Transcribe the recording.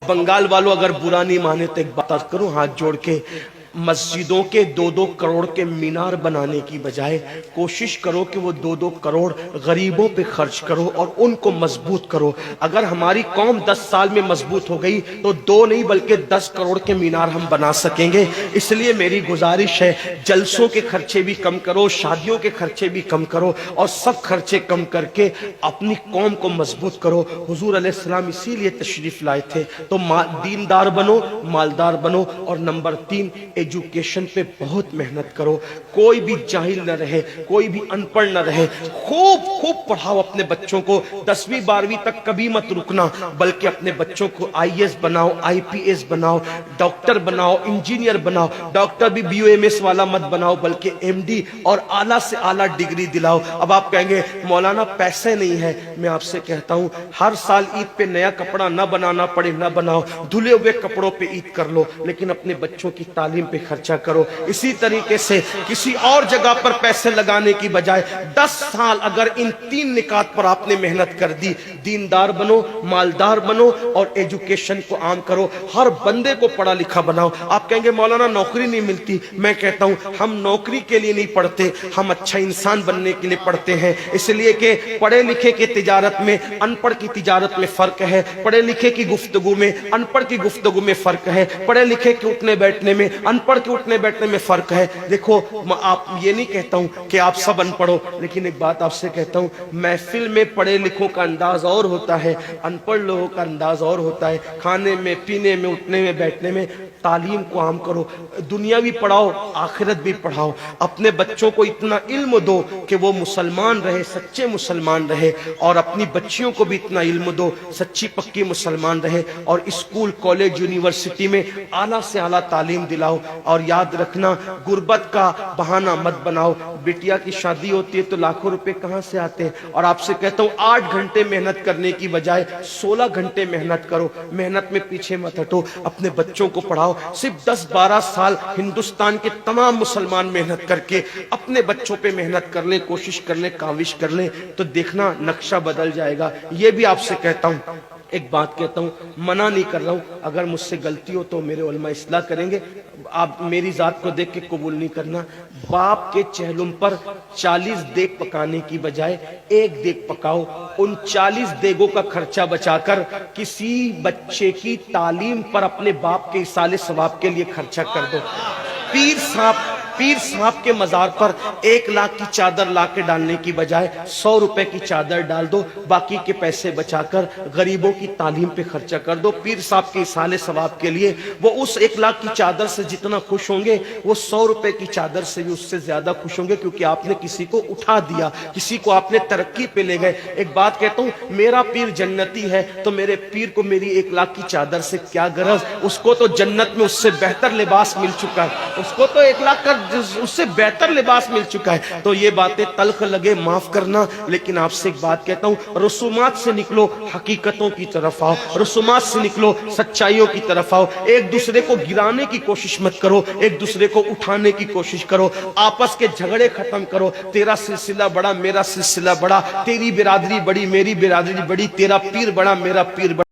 بنگال والوں اگر برا نہیں مانے تو ایک بات کروں ہاتھ جوڑ کے، مسجدوں کے 2-2 کروڑ کے مینار بنانے کی بجائے کوشش کرو کہ وہ 2-2 کروڑ غریبوں پہ خرچ کرو اور ان کو مضبوط کرو۔ اگر ہماری قوم 10 سال میں مضبوط ہو گئی تو 2 نہیں بلکہ 10 کروڑ کے مینار ہم بنا سکیں گے۔ اس لیے میری گزارش ہے، جلسوں کے خرچے بھی کم کرو، شادیوں کے خرچے بھی کم کرو اور سب خرچے کم کر کے اپنی قوم کو مضبوط کرو۔ حضور علیہ السلام اسی لیے تشریف لائے تھے۔ تو دیندار بنو، مالدار بنو، اور نمبر 3 ایجوکیشن پہ بہت محنت کرو۔ کوئی بھی جاہل نہ رہے، کوئی بھی ان پڑھ نہ رہے، خوب پڑھاؤ اپنے بچوں کو۔ 10ویں 12ویں تک کبھی مت رکنا، بلکہ اپنے بچوں کو IAS بناؤ، IPS بناؤ، ڈاکٹر بناؤ، انجینئر بناؤ۔ ڈاکٹر بھی BUMS والا مت بناؤ بلکہ MD اور اعلیٰ سے اعلیٰ ڈگری دلاؤ۔ اب آپ کہیں گے مولانا پیسے نہیں ہے، میں آپ سے کہتا ہوں ہر سال عید پہ نیا کپڑا نہ بنانا پڑے نہ بناؤ، دھلے ہوئے کپڑوں پہ عید کر لو، لیکن اپنے بچوں کی تعلیم پہ خرچہ کرو۔ اسی طریقے سے کسی اور جگہ پر پیسے لگانے کی بجائے 10 سال اگر ان 3 نکات پر آپ نے محنت کر دی، دیندار بنو، مالدار بنو اور ایجوکیشن کو عام کرو، ہر بندے کو پڑھا لکھا بناؤ۔ آپ کہیں گے مولانا نوکری نہیں ملتی، میں کہتا ہوں ہم نوکری کے لیے نہیں پڑھتے، ہم اچھا انسان بننے کے لیے پڑھتے ہیں۔ اس لیے کہ پڑھے لکھے کی تجارت میں ان پڑھ کی تجارت میں فرق ہے، پڑھے لکھے کی گفتگو میں ان پڑھ کی گفتگو میں فرق ہے، پڑھے لکھے کے اٹھنے بیٹھنے میں ان پڑھ کے اٹھنے بیٹھنے میں فرق ہے۔ دیکھو آپ یہ نہیں کہتا ہوں کہ آپ سب ان پڑھو، لیکن ایک بات آپ سے کہتا ہوں، محفل میں پڑھے لکھوں کا انداز اور ہوتا ہے، ان پڑھ لوگوں کا انداز اور ہوتا ہے۔ کھانے میں، پینے میں، اٹھنے میں، بیٹھنے میں تعلیم کو عام کرو، دنیا بھی پڑھاؤ، آخرت بھی پڑھاؤ۔ اپنے بچوں کو اتنا علم دو کہ وہ مسلمان رہے، سچے مسلمان رہے، اور اپنی بچیوں کو بھی اتنا علم دو سچی پکی مسلمان رہے، اور اسکول، کالج، یونیورسٹی میں اعلیٰ سے اعلیٰ تعلیم دلاؤ۔ اور یاد رکھنا غربت کا بہانہ مت بناؤ۔ بیٹیا کی شادی ہوتی ہے تو لاکھوں روپے کہاں سے آتے ہیں، اور آپ سے کہتا ہوں 8 گھنٹے محنت کرنے کی بجائے 16 گھنٹے محنت کرو، محنت میں پیچھے مت ہٹو، اپنے بچوں کو پڑھاؤ۔ صرف 10-12 سال ہندوستان کے تمام مسلمان محنت کر کے اپنے بچوں پہ محنت کر لیں، کوشش کر لیں، کاوش کر لیں، تو دیکھنا نقشہ بدل جائے گا۔ یہ بھی آپ سے کہتا ہوں، ایک بات کہتا ہوں، منع نہیں کر رہا ہوں، اگر مجھ سے غلطی ہو تو میرے علماء اصلاح کریں گے، آپ میری ذات کو دیکھ کے قبول نہیں کرنا۔ باپ کے چہلم پر 40 دیگ پکانے کی بجائے 1 دیگ پکاؤ، ان 40 دیگوں کا خرچہ بچا کر کسی بچے کی تعلیم پر اپنے باپ کے ایصال ثواب کے لیے خرچہ کر دو۔ پیر صاحب کے مزار پر 1 لاکھ کی چادر لا کے ڈالنے کی بجائے 100 روپے کی چادر ڈال دو، باقی کے پیسے بچا کر غریبوں کی تعلیم پہ خرچہ کر دو۔ پیر صاحب کے ایصال ثواب کے لیے وہ اس 1 لاکھ کی چادر سے جتنا خوش ہوں گے، وہ 100 روپے کی چادر سے بھی اس سے زیادہ خوش ہوں گے، کیونکہ آپ نے کسی کو اٹھا دیا، کسی کو آپ نے ترقی پہ لے گئے۔ ایک بات کہتا ہوں، میرا پیر جنتی ہے تو میرے پیر کو میری 1 لاکھ کی چادر سے کیا غرض، اس کو تو جنت میں اس سے بہتر لباس مل چکا ہے، اس کو تو 1 لاکھ کا اس سے بہتر لباس مل چکا ہے۔ تو یہ باتیں تلخ لگے معاف کرنا، لیکن آپ سے ایک بات کہتا ہوں، رسومات سے نکلو، حقیقتوں کی طرف آؤ، رسومات سے نکلو، سچائیوں کی طرف آؤ۔ ایک دوسرے کو گرانے کی کوشش مت کرو، ایک دوسرے کو اٹھانے کی کوشش کرو، آپس کے جھگڑے ختم کرو۔ تیرا سلسلہ بڑا، میرا سلسلہ بڑا، تیری برادری بڑی، میری برادری بڑی، تیرا پیر بڑا، میرا پیر بڑا۔